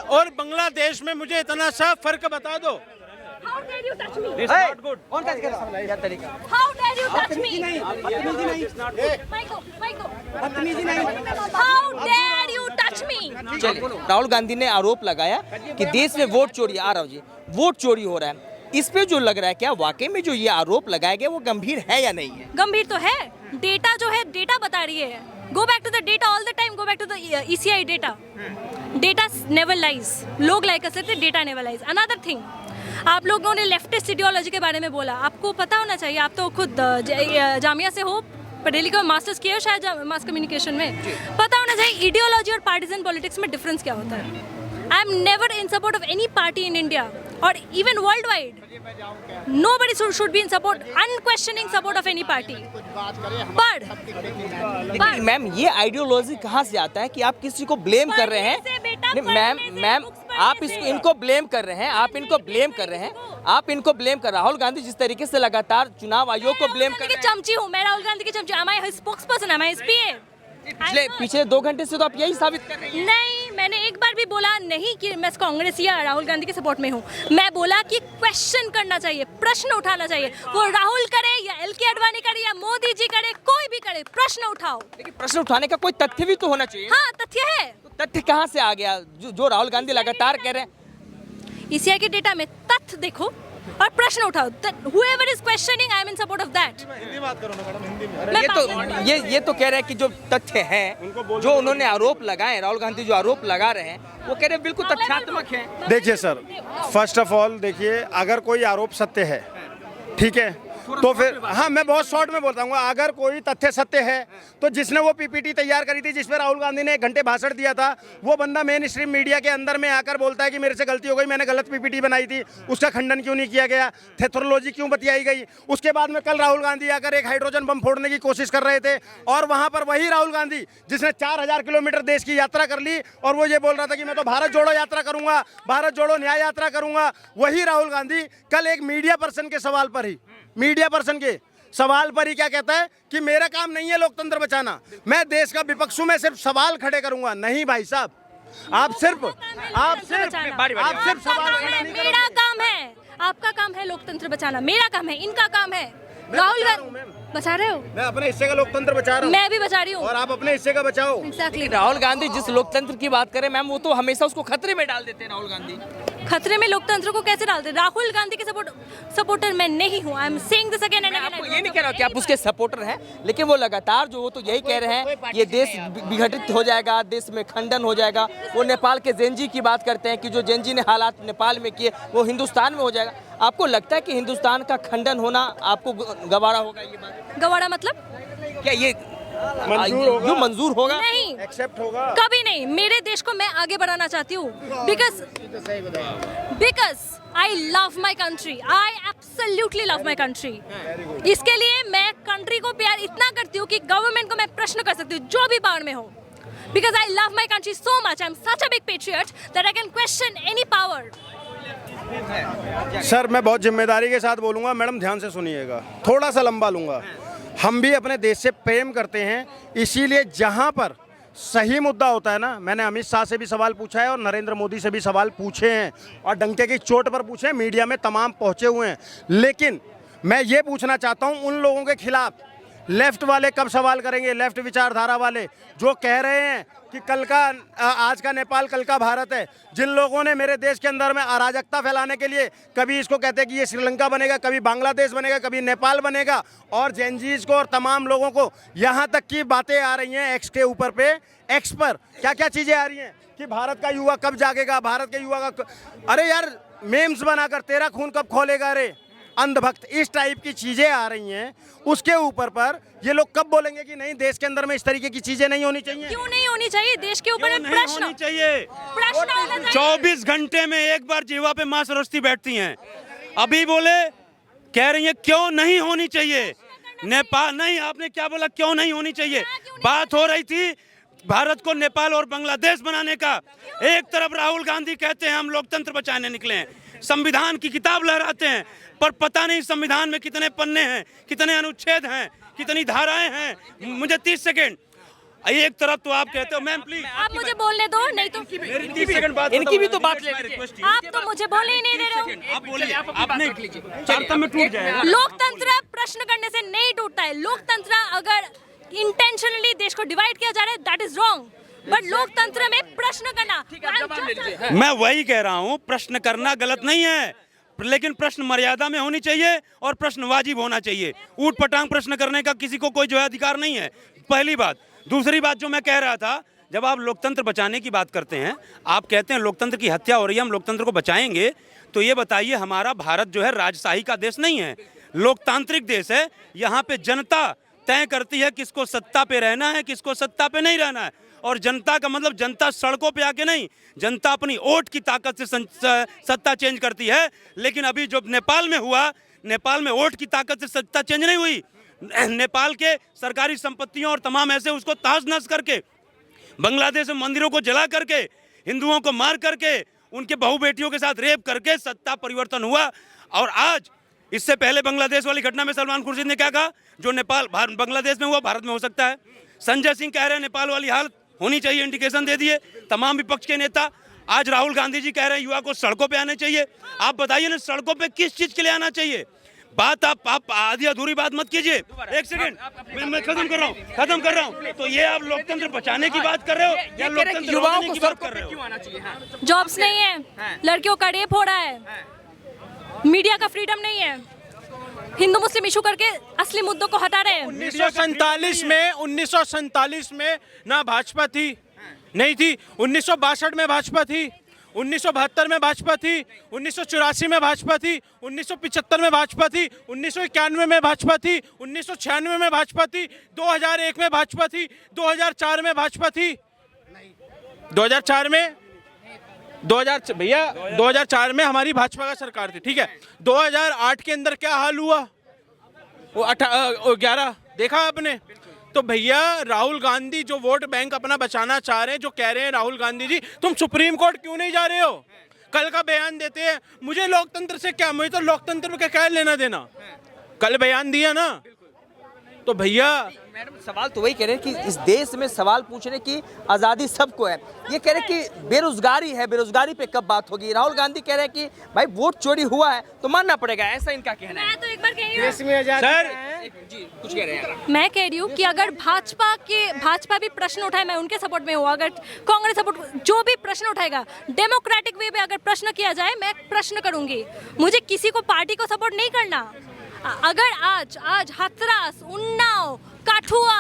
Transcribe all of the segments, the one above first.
और बांग्लादेश में मुझे इतना सा फर्क बता दो। How dare you touch me? It's not good. कौन क्या कर रहा है? क्या तरीका? How dare you touch me? How dare you touch me? चलिए, राहुल गांधी ने आरोप लगाया कि देश में वोट चोरी आ रहा है, वोट चोरी हो रहा है। इस पे जो लग रहा है, क्या वाकई में जो ये आरोप लगाया गया वो गंभीर है या नहीं है? गंभीर तो है। डेटा जो है, डेटा बता रही है। Go back to the data all the time. Go back to the ECI data. Data never lies. लोग lie कर सकते, data never lies. Another thing, आप लोगों ने लेफ्टिस्ट आइडियोलॉजी के बारे में बोला। आपको पता होना चाहिए, आप तो खुद जामिया से हो, पढ़े लिखे, मास्टर्स किए हो शायद मास कम्युनिकेशन में। पता होना चाहिए आइडियोलॉजी और पार्टिजन पॉलिटिक्स में डिफरेंस क्या होता है। I am never in support of any party in India और even worldwide. Nobody should be in support, unquestioning support of any party. लेकिन मैम, ये आइडियोलॉजी कहाँ से आता है कि आप किसी को ब्लेम कर रहे हैं? मैम, आप इनको ब्लेम कर रहे हैं, आप इनको ब्लेम कर रहे हैं, आप इनको ब्लेम कर। राहुल गांधी जिस तरीके से लगातार चुनाव आयोग को ब्लेम कर रहे हैं। चमची हूँ मैं, राहुल गांधी की चमची। Am I his spokesperson? Am I his PA? पिछले 2 घंटे से तो आप यही साबित कर रहे हैं। नहीं, मैंने एक बार भी बोला नहीं कि मैं कांग्रेस या राहुल गांधी के सपोर्ट में हूँ। मैं बोला कि क्वेश्चन करना चाहिए, प्रश्न उठाना चाहिए। वो राहुल करे या LK आडवाणी करे या मोदी जी करे, कोई भी करे, प्रश्न उठाओ। लेकिन प्रश्न उठाने का कोई तथ्य भी तो होना चाहिए। हाँ, तथ्य है। तो तथ्य कहाँ से आ गया जो राहुल गांधी लगातार कह रहे हैं? ECI के डेटा में तथ्य देखो और प्रश्न उठाओ। Whoever is questioning, I am in support of that. Hindi बात करो ना मैडम, हिंदी में। ये तो कह रहे हैं कि जो तथ्य है, जो उन्होंने आरोप लगाए, राहुल गांधी जो आरोप लगा रहे हैं, वो कह रहे हैं बिल्कुल तथ्यात्मक है। देखिए सर, फर्स्ट ऑफ ऑल देखिए, अगर कोई आरोप सत्य है, ठीक है, तो फिर हाँ, मैं बहुत शॉर्ट में बोलता हूँ। अगर कोई तथ्य सत्य है तो जिसने वो PPT तैयार करी थी जिसमें राहुल गांधी ने 1 घंटे भाषण दिया था, वो बंदा मेन स्ट्रीम मीडिया के अंदर में आकर बोलता है कि मेरे से गलती हो गई, मैंने गलत PPT बनाई थी, उसका खंडन क्यों नहीं किया गया, थेथोलॉजी क्यों बतियाई गई। उसके बाद में कल राहुल गांधी आकर एक हाइड्रोजन बम फोड़ने की कोशिश कर रहे थे और वहाँ पर वही राहुल गांधी जिसने 4000 किलोमीटर देश की यात्रा कर ली और वो ये बोल रहा था कि मैं तो भारत जोड़ो यात्रा करूंगा, भारत जोड़ो न्याय यात्रा करूंगा, वही राहुल गांधी कल एक मीडिया पर्सन के सवाल पर ही क्या कहता है कि मेरा काम नहीं है लोकतंत्र बचाना, मैं देश का विपक्ष हूं, मैं सिर्फ सवाल खड़े करूंगा। नहीं भाई साहब, आप सिर्फ सवाल खड़े नहीं। मेरा काम है, आपका काम है लोकतंत्र बचाना, मेरा काम है, इनका काम है। राहुल गांधी बचा रहे हो, मैं अपने हिस्से का लोकतंत्र बचा रहा हूँ, मैं भी बचा रही हूँ, और आप अपने हिस्से का बचाओ। Exactly. राहुल गांधी जिस लोकतंत्र की बात करें मैम, वो तो हमेशा उसको खतरे में डाल देते हैं। राहुल गांधी खतरे में लोकतंत्र को कैसे डालते? राहुल गांधी के सपोर्टर मैं नहीं हूँ। I am saying this again and again. आपको ये नहीं कह रहा कि आप उसके सपोर्टर हैं, लेकिन वो लगातार जो वो तो यही कह रहे हैं ये देश विघटित हो जाएगा, देश में खंडन हो जाएगा। वो नेपाल के जेनजी की बात करते हैं कि जो जेनजी ने हालात नेपाल में किए वो हिंदुस्तान में हो जाएगा। आपको लगता है कि हिंदुस्तान का खंडन होना आपको गवारा होगा? ये बात गवारा मतलब क्या ये मंजूर होगा? नहीं, एक्सेप्ट होगा? कभी नहीं। मेरे देश को मैं आगे बढ़ाना चाहती हूँ because I love my country, I absolutely love my country. इसके लिए मैं कंट्री को प्यार इतना करती हूँ कि गवर्नमेंट को मैं प्रश्न कर सकती हूँ जो भी पावर में हो, because I love my country so much. I am such a big patriot that I can question any power. Sir, मैं बहुत जिम्मेदारी के साथ बोलूंगा, मैडम ध्यान से सुनिएगा, थोड़ा सा लंबा लूंगा। हम भी अपने देश से प्रेम करते हैं, इसीलिए जहां पर सही मुद्दा होता है ना, मैंने अमित शाह से भी सवाल पूछा है और नरेंद्र मोदी से भी सवाल पूछे हैं और डंके की चोट पर पूछे हैं, मीडिया में तमाम पहुंचे हुए हैं। लेकिन मैं ये पूछना चाहता हूं उन लोगों के खिलाफ, लेफ्ट वाले कब सवाल करेंगे, लेफ्ट विचारधारा वाले जो कह रहे हैं कि कल का आज का नेपाल कल का भारत है, जिन लोगों ने मेरे देश के अंदर में अराजकता फैलाने के लिए कभी इसको कहते हैं कि ये श्रीलंका बनेगा, कभी बांग्लादेश बनेगा, कभी नेपाल बनेगा, और जेनजीज को और तमाम लोगों को यहाँ तक की बातें आ रही हैं एक्स के ऊपर पे, एक्स पर क्या क्या चीज़ें आ रही हैं कि भारत का युवा कब जागेगा, भारत के युवा का, अरे यार मेम्स बनाकर तेरा खून कब खोलेगा रे अंधभक्त, इस टाइप की चीजें आ रही हैं। उसके ऊपर पर ये लोग कब बोलेंगे कि नहीं देश के अंदर में इस तरीके की चीजें नहीं होनी चाहिए? क्यों नहीं होनी चाहिए? देश के ऊपर प्रश्न होनी चाहिए। प्रश्न होना चाहिए। 24 घंटे में एक बार जीवा पे मां सरस्वती बैठती हैं। अभी बोले कह रही हैं क्यों नहीं होनी चाहिए? नेपाल नहीं, आपने क्या बोला क्यों नहीं होनी चाहिए? बात हो रही थी भारत को नेपाल और बांग्लादेश बनाने का। एक तरफ राहुल गांधी कहते हैं हम लोकतंत्र बचाने निकले हैं, संविधान की किताब लहराते हैं, पर पता नहीं संविधान में कितने पन्ने हैं, कितने अनुच्छेद हैं, कितनी धाराएं हैं। मुझे 30 सेकेंड, एक तरफ तो आप कहते हो मैम प्लीज आप मुझे बोलने दो, नहीं तो मेरी 30 सेकंड बात इनकी भी तो बात ले आप तो मुझे बोलने ही नहीं दे रहे हो। आप बोलिए, आपने चार में टूट जाएगा। लोकतंत्र प्रश्न करने से नहीं टूटता है। लोकतंत्र अगर इंटेंशनली देश को डिवाइड किया जा रहा है, दैट इज रॉन्ग। बट लोकतंत्र में प्रश्न करना, मैं वही कह रहा हूँ, प्रश्न करना गलत नहीं है, लेकिन प्रश्न मर्यादा में होनी चाहिए और प्रश्न वाजिब होना चाहिए। ऊट पटांग प्रश्न करने का किसी को कोई जो है अधिकार नहीं है, पहली बात। दूसरी बात जो मैं कह रहा था, जब आप लोकतंत्र बचाने की बात करते हैं, आप कहते हैं लोकतंत्र की हत्या हो रही है, हम लोकतंत्र को बचाएंगे, तो ये बताइए हमारा भारत जो है राजशाही का देश नहीं है, लोकतांत्रिक देश है। यहाँ पे जनता तय करती है किसको सत्ता पे रहना है, किसको सत्ता पे नहीं रहना है। और जनता का मतलब जनता सड़कों पे आके नहीं, जनता अपनी वोट की ताकत से सत्ता चेंज करती है। लेकिन अभी जो नेपाल में हुआ, नेपाल में वोट की ताकत से सत्ता चेंज नहीं हुई। नेपाल के सरकारी संपत्तियों और तमाम ऐसे उसको तहस नहस करके, बांग्लादेश में मंदिरों को जला करके, हिंदुओं को मार करके, उनके बहू बेटियों के साथ रेप करके सत्ता परिवर्तन हुआ। और आज इससे पहले बांग्लादेश वाली घटना में सलमान खुर्शीद ने क्या कहा, जो नेपाल बांग्लादेश में हुआ भारत में हो सकता है। संजय सिंह कह रहे हैं नेपाल वाली हालत होनी चाहिए, इंडिकेशन दे दिए तमाम विपक्ष के नेता। आज राहुल गांधी जी कह रहे हैं युवा को सड़कों पे आने चाहिए। आप बताइए ना, सड़कों पे किस चीज के लिए आना चाहिए? बात आप आधी अधूरी बात मत कीजिए। एक सेकंड, मैं खत्म कर रहा हूँ। तो ये आप लोकतंत्र बचाने की बात कर रहे हो या लोकतंत्र युवाओं रोकने को की बात सड़कों कर पे रहे हो? क्यों आना चाहिए? हाँ। जॉब्स नहीं है, लड़कियों का रेप हो रहा है, मीडिया का फ्रीडम नहीं है, हिंदू मुस्लिम इशू करके असली मुद्दों को हटा रहे हैं। 1947 में ना भाजपा थी, नहीं थी। 1962 में भाजपा थी, 1972 में भाजपा थी, 1984 में भाजपा थी, 1975 में भाजपा थी, 1991 में भाजपा थी, 1996 में भाजपा थी, 2001 में भाजपा थी, 2004 में भाजपा थी, 2004 में 2004 में हमारी भाजपा का सरकार थी, ठीक है। 2008 के अंदर क्या हाल हुआ, वो 11 देखा आपने। तो भैया राहुल गांधी जो वोट बैंक अपना बचाना चाह रहे हैं, जो कह रहे हैं राहुल गांधी जी तुम सुप्रीम कोर्ट क्यों नहीं जा रहे हो, कल का बयान देते हैं। मुझे लोकतंत्र से क्या, मुझे तो लोकतंत्र में क्या लेना देना, कल बयान दिया ना। तो भैया मैडम सवाल तो वही कह रहे हैं कि इस देश में सवाल पूछने की आज़ादी सबको है। ये कह रहे हैं कि बेरोजगारी है, बेरोजगारी पे कब बात होगी। राहुल गांधी कह रहे हैं कि भाई वोट चोरी हुआ है तो मानना पड़ेगा, ऐसा इनका कहना है। मैं तो एक बार कह रही हूँ, जी कुछ कह रहे हैं। मैं कह रही हूँ कि अगर भाजपा भी प्रश्न उठाए, मैं उनके सपोर्ट में हूँ। अगर कांग्रेस सपोर्ट, जो भी प्रश्न उठाएगा डेमोक्रेटिक वे में अगर प्रश्न किया जाए, मैं प्रश्न करूंगी। मुझे किसी को पार्टी को सपोर्ट नहीं करना। अगर आज हाथरस, उन्नाव, काठुआ,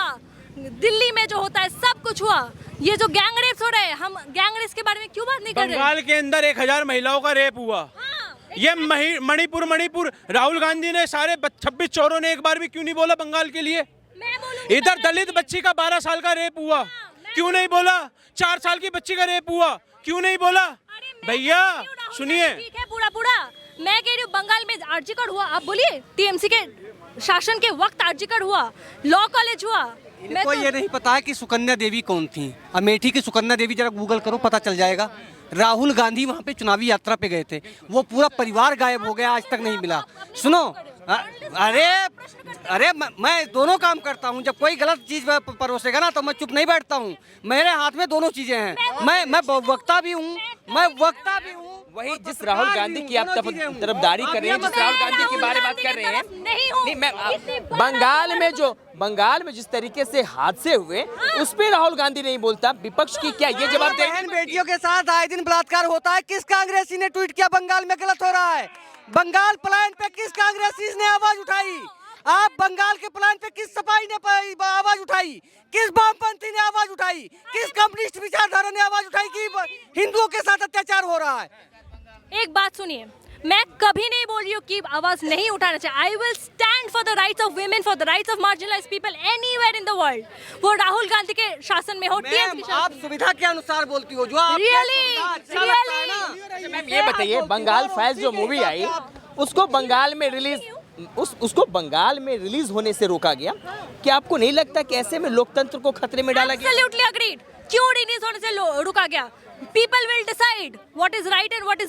दिल्ली में जो होता है सब कुछ हुआ, ये जो गैंग रेप्स हो रहे हैं, हम गैंग रेप्स के बारे में क्यों बात नहीं कर रहे? बंगाल के अंदर 1000 महिलाओं का रेप हुआ। ये मणिपुर राहुल गांधी ने सारे 26 चोरों ने एक बार भी क्यों नहीं बोला बंगाल के लिए? इधर दलित बच्ची का 12 साल का रेप हुआ, क्यों नहीं बोला? 4 साल की बच्ची का रेप हुआ, क्यों नहीं बोला? भैया सुनिए, ठीक है पूरा मैं कह रही हूँ बंगाल में आर्जिकड़ हुआ, आप बोलिए टीएमसी के शासन के वक्त आर्जिकड़ हुआ, लॉ कॉलेज हुआ। इनको ये नहीं पता है कि सुकन्या देवी कौन थी। अमेठी की सुकन्या देवी जरा गूगल करो, पता चल जाएगा। राहुल गांधी वहाँ पे चुनावी यात्रा पे गए थे, वो पूरा परिवार गायब हो गया, आज तक नहीं मिला। सुनो, अरे मैं दोनों काम करता हूँ। जब कोई गलत चीज परोसेगा ना तो मैं चुप नहीं बैठता हूँ। मेरे हाथ में दोनों चीजें हैं, मैं वक्ता भी हूँ, वही जिस राहुल गांधी की आप तरफदारी कर रहे हैं, जिस राहुल गांधी के बारे में बात कर रहे हैं, नहीं मैं बंगाल में जिस तरीके से हादसे हुए उस पे राहुल गांधी नहीं बोलता। विपक्ष की क्या ये जवाब दे? बहन बेटियों के साथ आए दिन बलात्कार होता है। किस कांग्रेसी ने ट्वीट किया बंगाल में गलत हो रहा है? बंगाल प्लान पे किस कांग्रेसी ने आवाज उठाई? आप बंगाल के प्लान पे किस सपाई ने आवाज उठाई? किस वामपंथी ने आवाज उठाई? किस कम्युनिस्ट विचारधारा ने आवाज उठाई कि हिंदुओं के साथ अत्याचार हो रहा है? एक बात सुनिए, मैं कभी नहीं बोल रही हूँ कि आवाज नहीं उठाना चाहिए। I will stand for the rights of women, for the rights of marginalised people anywhere in the world. वो राहुल गांधी के शासन में हो, आप सुविधा के अनुसार बोलती हो, जो आप मैम ये बताइए, बंगाल फाइल्स जो मूवी आई उसको बंगाल में रिलीज होने से रोका गया, क्या आपको नहीं लगता कि ऐसे में लोकतंत्र को खतरे में डाला गया? Absolutely agreed। क्यों रिलीज होने से रुका गया? People will decide what is right and what is